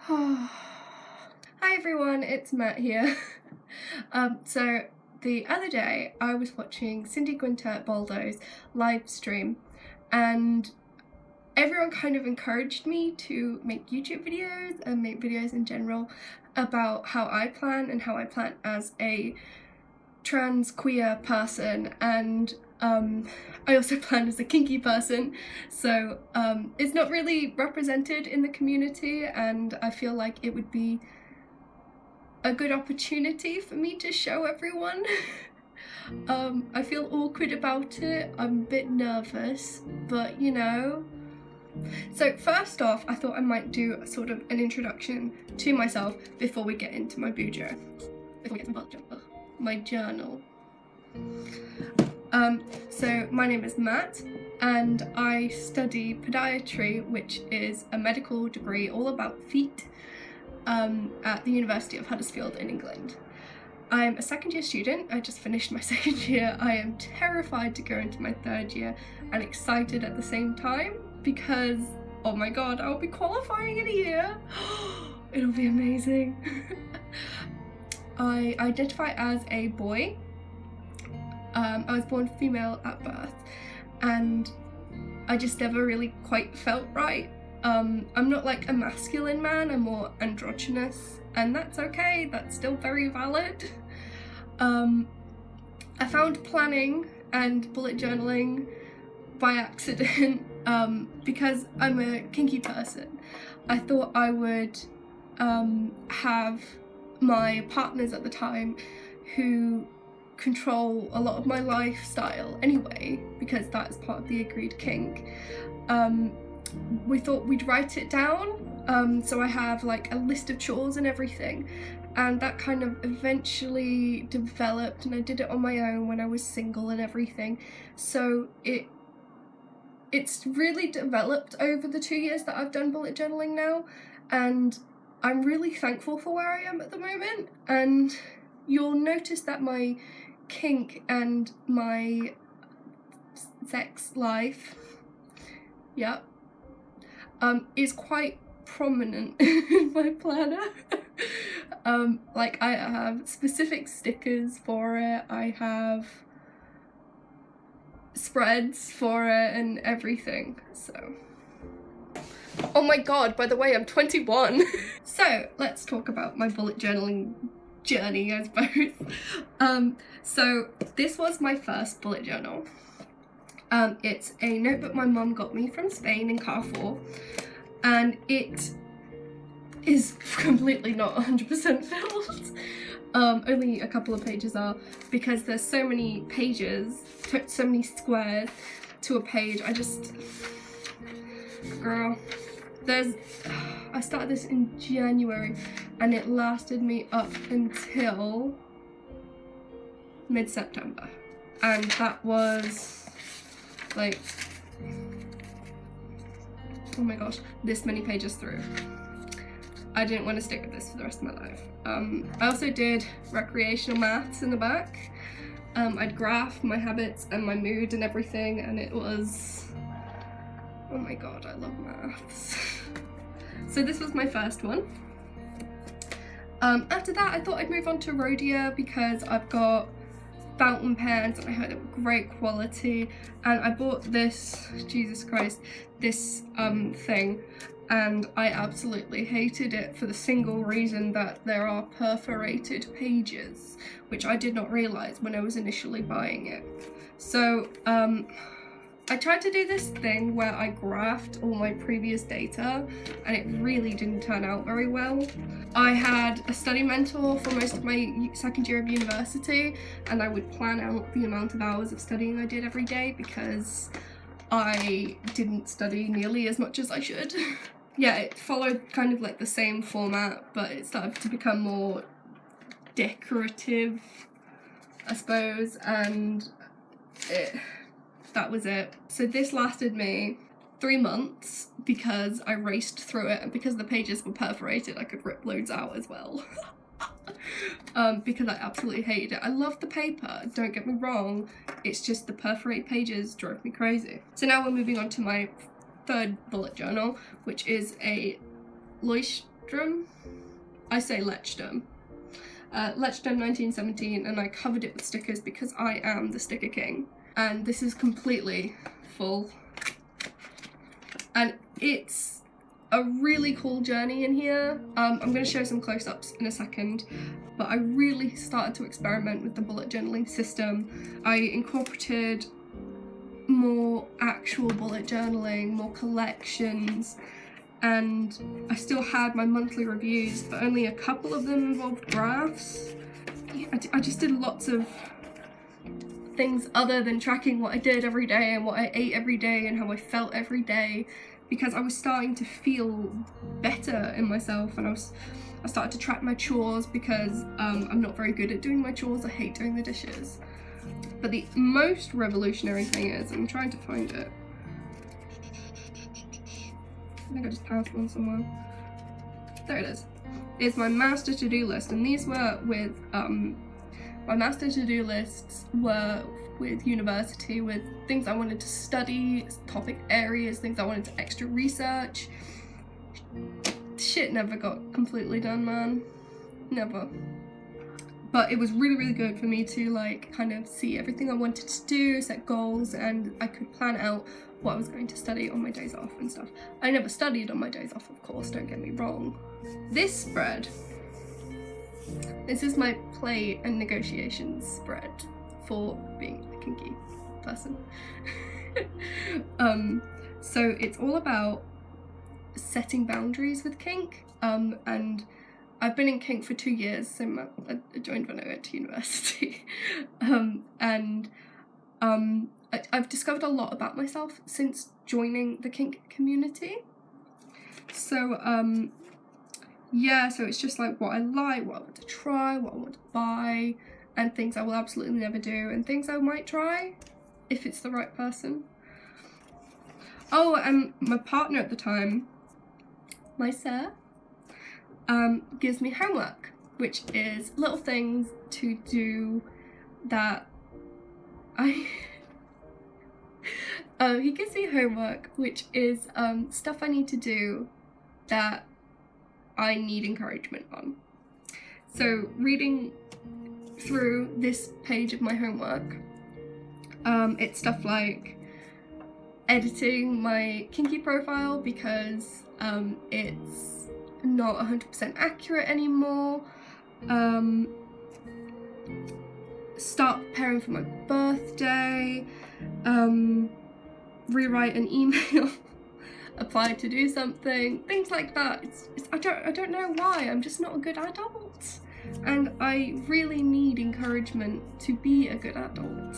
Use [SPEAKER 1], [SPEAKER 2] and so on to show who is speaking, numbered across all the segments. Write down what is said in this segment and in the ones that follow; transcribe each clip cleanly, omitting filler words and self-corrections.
[SPEAKER 1] Hi everyone, it's Matt here. So the other day I was watching Cindy Gwynter Baldo's live stream and everyone kind of encouraged me to make YouTube videos and make videos in general about how I plan and how I plan as a trans queer person, and I also plan as a kinky person, so it's not really represented in the community, and I feel like it would be a good opportunity for me to show everyone. I feel awkward about it, I'm a bit nervous, but you know. So first off, I thought I might do a sort of an introduction to myself before we get into my bujo. Before we get to my journal. So my name is Matt and I study podiatry, which is a medical degree all about feet at the University of Huddersfield in England. I'm a second year student. I just finished my second year. I am terrified to go into my third year and excited at the same time because, oh my god, I'll be qualifying in a year. It'll be amazing. I identify as a boy. I was born female at birth and I just never really quite felt right. I'm not like a masculine man, I'm more androgynous, and that's okay, that's still very valid. I found planning and bullet journaling by accident because I'm a kinky person. I thought I would have my partners at the time who control a lot of my lifestyle anyway, because that's part of the agreed kink. We thought we'd write it down, so I have like a list of chores and everything, and that kind of eventually developed, and I did it on my own when I was single and everything, so it's really developed over the 2 years that I've done bullet journaling now, and I'm really thankful for where I am at the moment. And you'll notice that my kink and my sex life, is quite prominent in my planner. Like I have specific stickers for it, I have spreads for it and everything, so. Oh my god, by the way, I'm 21. So let's talk about my bullet journaling journey, I suppose. So this was my first bullet journal. It's a notebook my mum got me from Spain in Carrefour, and it is completely not 100% filled. Only a couple of pages are, because there's so many pages, so many squares to a page. Girl, I started this in January and it lasted me up until mid-September, and that was like, oh my gosh, this many pages through. I didn't want to stick with this for the rest of my life. I also did recreational maths in the back. I'd graph my habits and my mood and everything, and it was, oh my god, I love maths. So this was my first one. After that I thought I'd move on to Rhodia because I've got fountain pens and I heard they were great quality, and I bought this, Jesus Christ, this thing, and I absolutely hated it for the single reason that there are perforated pages, which I did not realise when I was initially buying it. So I tried to do this thing where I graphed all my previous data and it really didn't turn out very well. I had a study mentor for most of my second year of university, and I would plan out the amount of hours of studying I did every day because I didn't study nearly as much as I should. Yeah, it followed kind of like the same format, but it started to become more decorative, I suppose, and that was it. So this lasted me 3 months because I raced through it, and because the pages were perforated I could rip loads out as well. Because I absolutely hated it. I love the paper, don't get me wrong, it's just the perforated pages drove me crazy. So now we're moving on to my third bullet journal, which is a Lectrum. I say Lectrum. Lectrum 1917, and I covered it with stickers because I am the sticker king. And this is completely full. And it's a really cool journey in here. I'm going to show some close-ups in a second, but I really started to experiment with the bullet journaling system. I incorporated more actual bullet journaling, more collections, and I still had my monthly reviews, but only a couple of them involved graphs. I just did lots of things other than tracking what I did every day and what I ate every day and how I felt every day, because I was starting to feel better in myself, and I started to track my chores because I'm not very good at doing my chores. I hate doing the dishes. But the most revolutionary thing is, I'm trying to find it. I think I just passed one somewhere. There it is. It's my master to-do list, and these were with my master to-do lists were with university, with things I wanted to study, topic areas, things I wanted to extra research. Shit never got completely done, man. Never. But it was really, really good for me to like kind of see everything I wanted to do, set goals, and I could plan out what I was going to study on my days off and stuff. I never studied on my days off, of course, don't get me wrong. This spread, this is my play and negotiations spread for being a kinky person. So it's all about setting boundaries with kink, and I've been in kink for 2 years, so I joined when I went to university. I've discovered a lot about myself since joining the kink community. So yeah, so it's just like what I like, what I want to try, what I want to buy, and things I will absolutely never do, and things I might try if it's the right person. Oh, and my partner at the time, my sir, gives me homework, which is little things to do that he gives me homework, which is stuff I need to do that I need encouragement on. So reading through this page of my homework, it's stuff like editing my kinky profile because it's not 100% accurate anymore, start preparing for my birthday, rewrite an email, apply to do something, things like that. I don't know why, I'm just not a good adult, and I really need encouragement to be a good adult.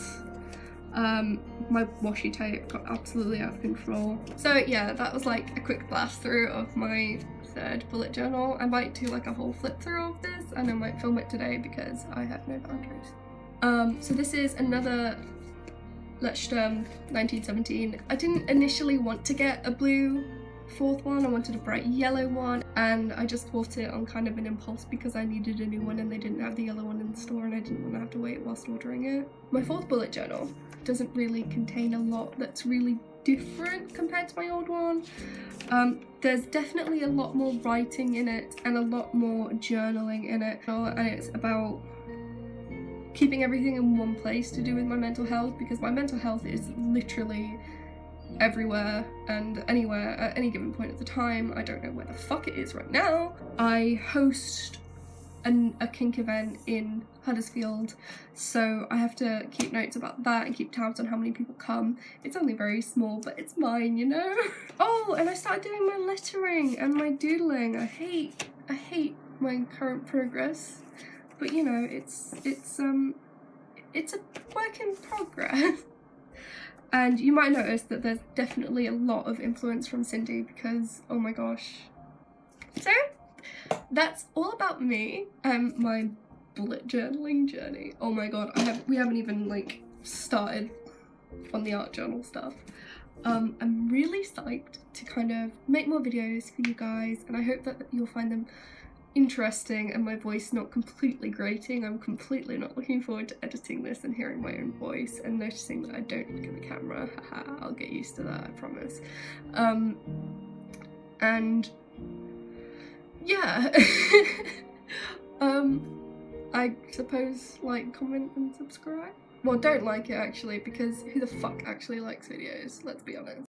[SPEAKER 1] My washi tape got absolutely out of control. So yeah, that was like a quick blast through of my third bullet journal. I might do like a whole flip through of this, and I might film it today because I have no boundaries. So this is another Lectrum 1917. I didn't initially want to get a blue fourth one, I wanted a bright yellow one, and I just bought it on kind of an impulse because I needed a new one and they didn't have the yellow one in the store and I didn't want to have to wait whilst ordering it. My fourth bullet journal doesn't really contain a lot that's really different compared to my old one. There's definitely a lot more writing in it and a lot more journaling in it, and it's about keeping everything in one place to do with my mental health, because my mental health is literally everywhere and anywhere at any given point at the time. I don't know where the fuck it is right now. I host a kink event in Huddersfield, so I have to keep notes about that and keep tabs on how many people come. It's only very small, but it's mine, you know? Oh, and I started doing my lettering and my doodling. I hate my current progress, but you know, it's a work in progress. And you might notice that there's definitely a lot of influence from Cindy because, oh my gosh. So that's all about me and my bullet journaling journey. Oh my god, we haven't even like started on the art journal stuff. I'm really psyched to kind of make more videos for you guys, and I hope that you'll find them interesting and my voice not completely grating. I'm completely not looking forward to editing this and hearing my own voice and noticing that I don't look at the camera. Haha, I'll get used to that, I promise. And yeah. I suppose like, comment and subscribe. Well, don't like it actually, because who the fuck actually likes videos? Let's be honest.